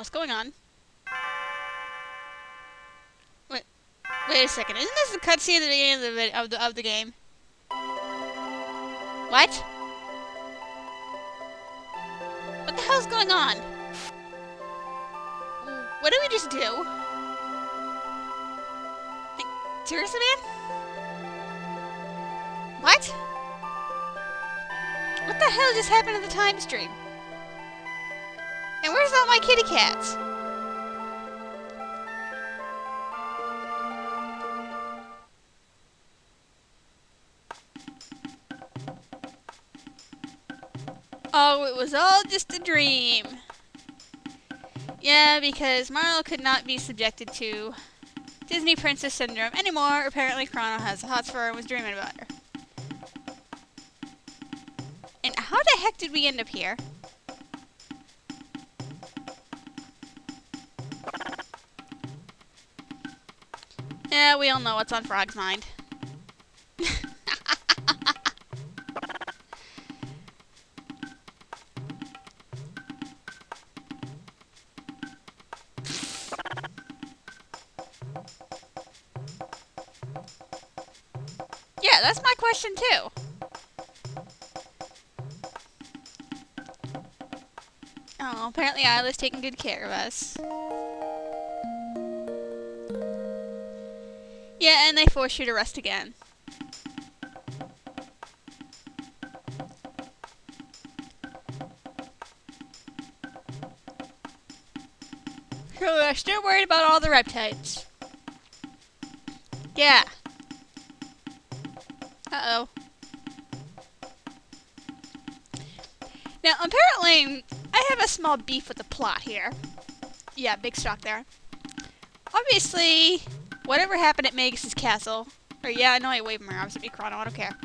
What's going on? Wait a second. Isn't this the cutscene at the beginning of the game? What? What the hell's going on? What did we just do? Seriously, man? What? What the hell just happened to the time stream? And where's all my kitty cats? Oh, it was all just a dream. Yeah, because Marlo could not be subjected to Disney Princess Syndrome anymore. Apparently Chrono has a hot for her and was dreaming about her. And how the heck did we end up here? Yeah, we all know what's on Frog's mind. Yeah, that's my question too. Oh, apparently Isla's taking good care of us. Yeah, and they force you to rest again. So we're still worried about all the reptiles. Yeah. Uh-oh. Now, apparently, I have a small beef with the plot here. Yeah, big shock there. Obviously, whatever happened at Magus's castle, or yeah, I know I waved my arms at me, Chrono, I don't care,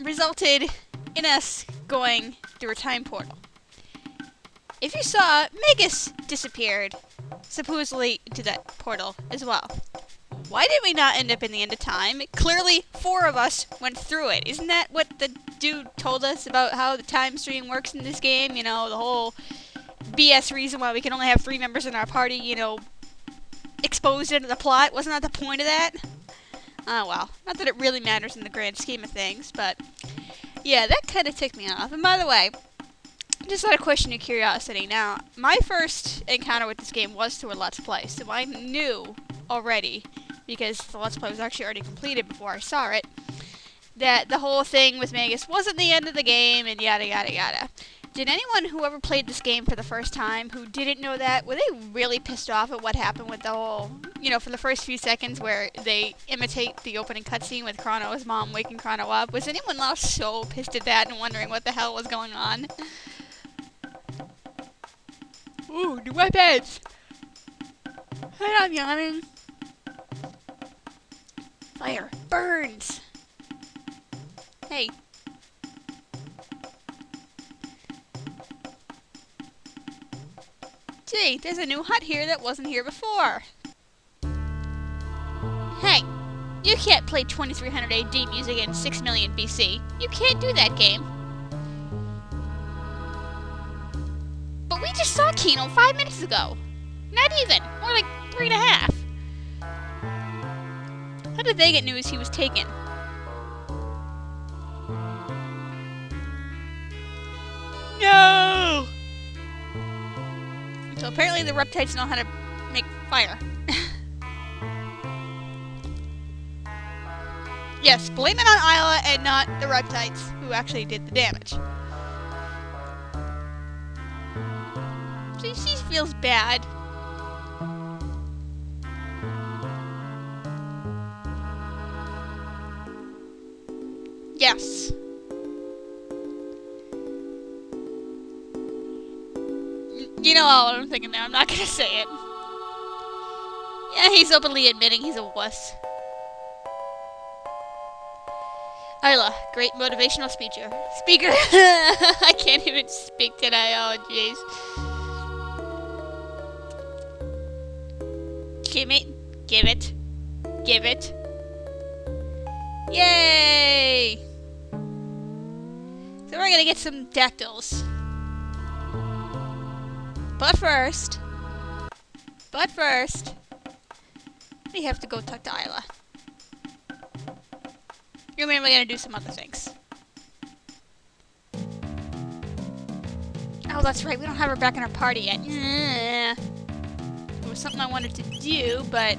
resulted in us going through a time portal. If you saw, Magus disappeared, supposedly into that portal as well. Why did we not end up in the end of time? Clearly, 4 of us went through it. Isn't that what the dude told us about how the time stream works in this game? You know, the whole BS reason why we can only have 3 members in our party, you know, exposed into the plot. Wasn't that the point of that? Oh well, not that it really matters in the grand scheme of things, but yeah, that kind of ticked me off. And by the way, just out of question of curiosity, now, my first encounter with this game was through a Let's Play, so I knew already, because the Let's Play was actually already completed before I saw it, that the whole thing with Magus wasn't the end of the game, and yada yada yada. Did anyone who ever played this game for the first time who didn't know that, were they really pissed off at what happened with the whole, you know, for the first few seconds where they imitate the opening cutscene with Chrono's mom waking Chrono up? Was anyone else so pissed at that and wondering what the hell was going on? Ooh, new weapons! Hey, I'm yawning. Fire burns! Hey. Gee, there's a new hut here that wasn't here before. Hey, you can't play 2300 AD music in 6 million BC. You can't do that, game. But we just saw Kino 5 minutes ago. Not even. More like 3.5. How did they get news he was taken? No! So apparently the reptiles know how to make fire. Yes, blame it on Isla and not the reptiles who actually did the damage. She feels bad. Yes. You know what I'm thinking there. I'm not gonna say it. Yeah, he's openly admitting he's a wuss. Isla, great motivational speaker. I can't even speak today. Oh, jeez. Give it. Give it. Yay! So we're gonna get some dactyls. But first, we have to go talk to Isla. You're mainly gonna do some other things. Oh, that's right. We don't have her back in our party yet. It was something I wanted to do, but...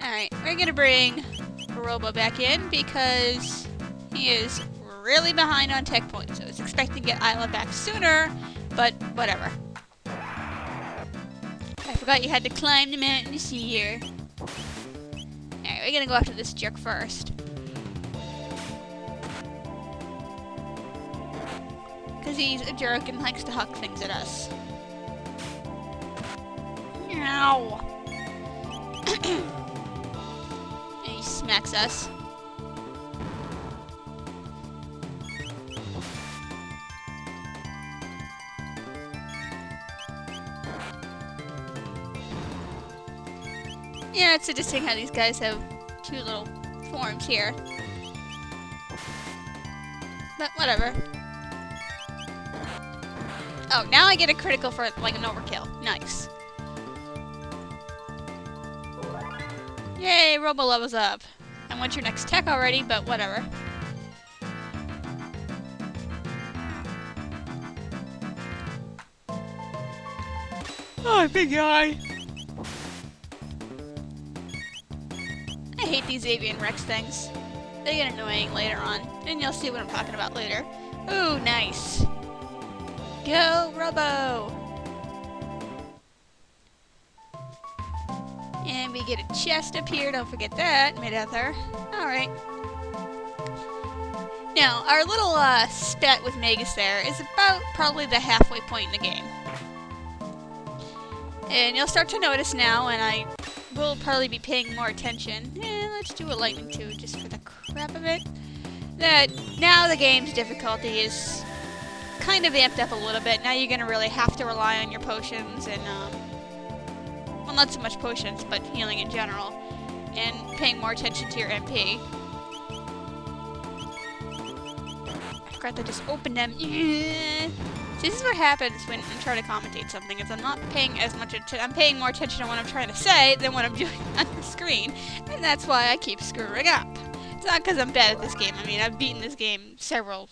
Alright, we're gonna bring Robo back in because he is really behind on tech points. I was expecting to get Isla back sooner, but whatever. I forgot you had to climb the mountain to see her. Alright, we're gonna go after this jerk first. Because he's a jerk and likes to huck things at us. Ow! And he smacks us. Yeah, it's interesting how these guys have two little forms here. But whatever. Oh, now I get a critical for like an overkill. Nice. Yay, Robo levels up. I want your next tech already, but whatever. Oh, big guy. I hate these avian Rex things. They get annoying later on, and you'll see what I'm talking about later. Ooh, nice. Go, Robo! And we get a chest up here, don't forget that, mid-ether. Alright. Now, our little spat with Magus there is about probably the halfway point in the game. And you'll start to notice now, and I will probably be paying more attention. Let's do a lightning too, just for the crap of it. That now the game's difficulty is kind of amped up a little bit. Now you're going to really have to rely on your potions and, well, not so much potions, but healing in general. And paying more attention to your MP. I forgot to just open them. See, this is what happens when I'm trying to commentate something, is I'm not paying as much attention. I'm paying more attention to what I'm trying to say than what I'm doing on the screen. And that's why I keep screwing up. It's not because I'm bad at this game. I mean, I've beaten this game several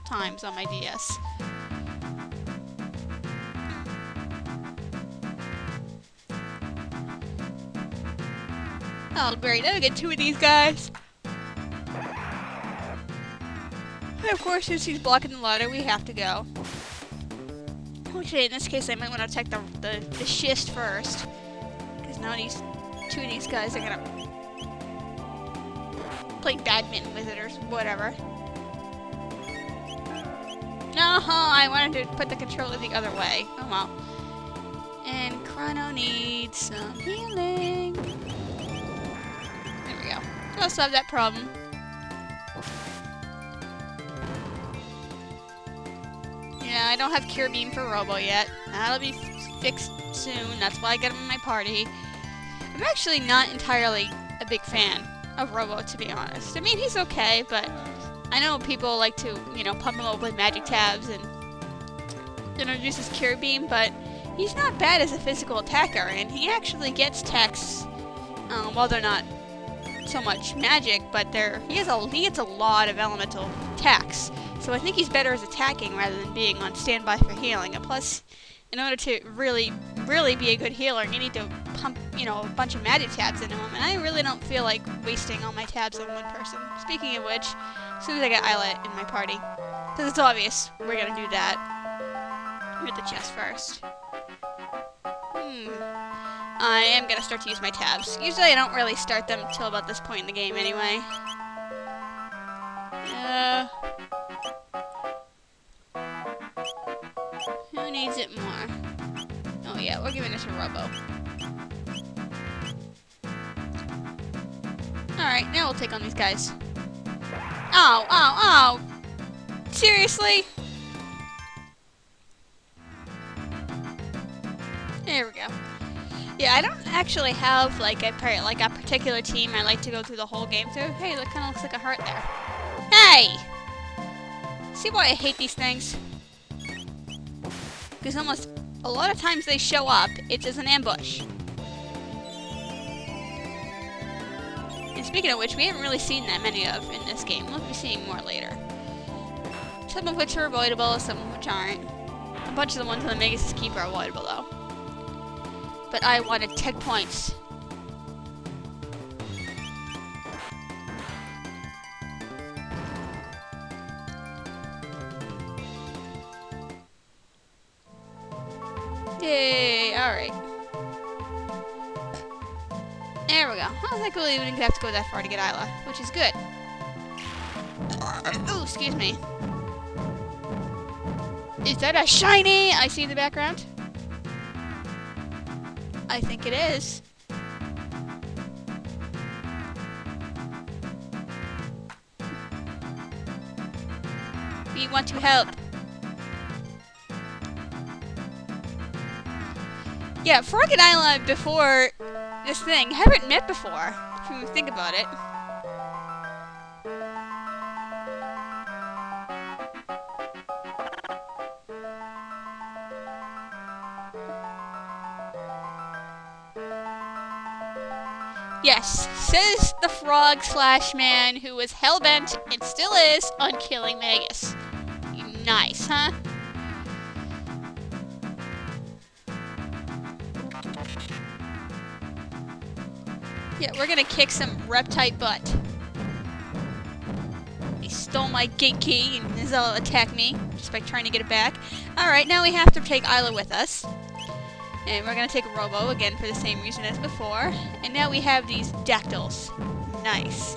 times on my DS. Oh, great. I'll get two of these guys. And of course, since he's blocking the ladder, we have to go. Actually, in this case, I might want to attack the schist first. Because now two of these guys are going to play badminton with it or whatever. No, I wanted to put the controller the other way. Oh well. And Chrono needs some healing. There we go. I'll solve that problem. Yeah, I don't have Cure Beam for Robo yet. That'll be fixed soon. That's why I get him in my party. I'm actually not entirely a big fan of Robo, to be honest. I mean, he's okay, but I know people like to, you know, pump him up with magic tabs and introduce his Cure Beam, but he's not bad as a physical attacker, and he actually gets techs, while they're not so much magic, but he gets a lot of elemental attacks. So I think he's better as attacking rather than being on standby for healing. And plus, in order to really be a good healer, you need to pump, you know, a bunch of magic tabs into him. And I really don't feel like wasting all my tabs on one person. Speaking of which, as soon as I get Isla in my party, because it's obvious we're gonna do that. Hit the chest first. I am gonna start to use my tabs. Usually I don't really start them until about this point in the game anyway. Who needs it more? Oh yeah, we're giving it to Robo. Alright, now we'll take on these guys. Ow, ow, ow! Seriously? There we go. Yeah, I don't actually have like a particular team I like to go through the whole game through. Hey, that kind of looks like a heart there. Hey! See why I hate these things? Because almost a lot of times they show up, it's as an ambush. And speaking of which, we haven't really seen that many of in this game. We'll be seeing more later. Some of which are avoidable, some of which aren't. A bunch of the ones on the Magus' Keep are avoidable though. But I wanted 10 points. Yay, alright. There we go. I don't think we even have to go that far to get Isla, which is good. Oh, excuse me. Is that a shiny I see in the background? I think it is. We want to help. Yeah, Frog and Isla before this thing haven't met before, if you think about it. Yes, says the frog/man who was hellbent and still is on killing Magus. Nice, huh? Yeah, we're gonna kick some reptite butt. He stole my gate key and Nizella attacked me just by trying to get it back. Alright, now we have to take Isla with us. And we're gonna take a Robo again for the same reason as before. And now we have these dactyls. Nice.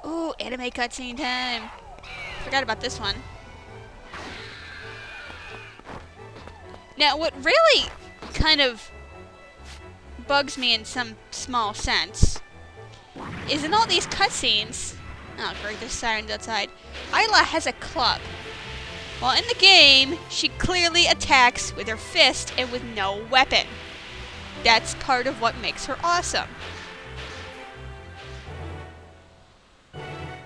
Ooh, anime cutscene time. Forgot about this one. Now, what really kind of bugs me in some small sense is in all these cutscenes. Oh great, there's sirens outside. Isla has a club. While in the game, she clearly attacks with her fist and with no weapon. That's part of what makes her awesome.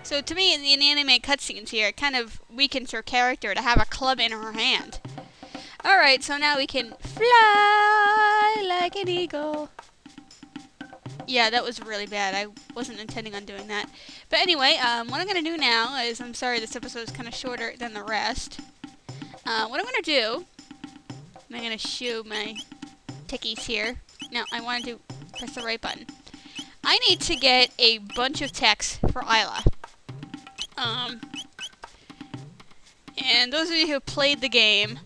So to me, in the anime cutscenes here, it kind of weakens her character to have a club in her hand. Alright, so now we can fly like an eagle. Yeah, that was really bad. I wasn't intending on doing that. But anyway, what I'm going to do now is, I'm sorry this episode is kind of shorter than the rest. What I'm going to do, I'm going to shoo my tickies here. No, I want to press the right button. I need to get a bunch of text for Isla. And those of you who played the game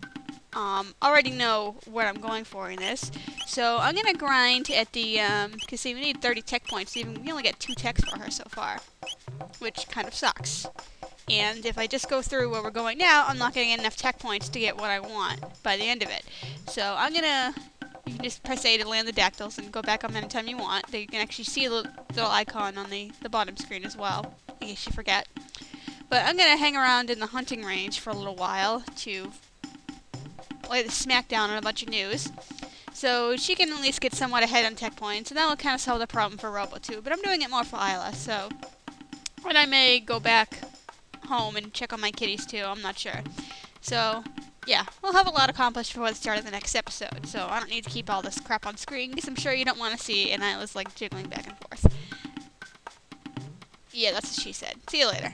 already know what I'm going for in this. So I'm going to grind at the, because see, we need 30 tech points. Even we only get 2 techs for her so far, which kind of sucks. And if I just go through where we're going now, I'm not going to get enough tech points to get what I want by the end of it. So I'm going to, you can just press A to land the dactyls and go back on them anytime you want. You can actually see a little icon on the bottom screen as well, in case you forget. But I'm going to hang around in the hunting range for a little while to lay the smackdown on a bunch of news. So she can at least get somewhat ahead on tech points, and that will kind of solve the problem for Robo too. But I'm doing it more for Isla, so... And I may go back home and check on my kitties too, I'm not sure. So, yeah, we'll have a lot accomplished before the start of the next episode. So I don't need to keep all this crap on screen, because I'm sure you don't want to see, and Isla's like jiggling back and forth. Yeah, that's what she said. See you later.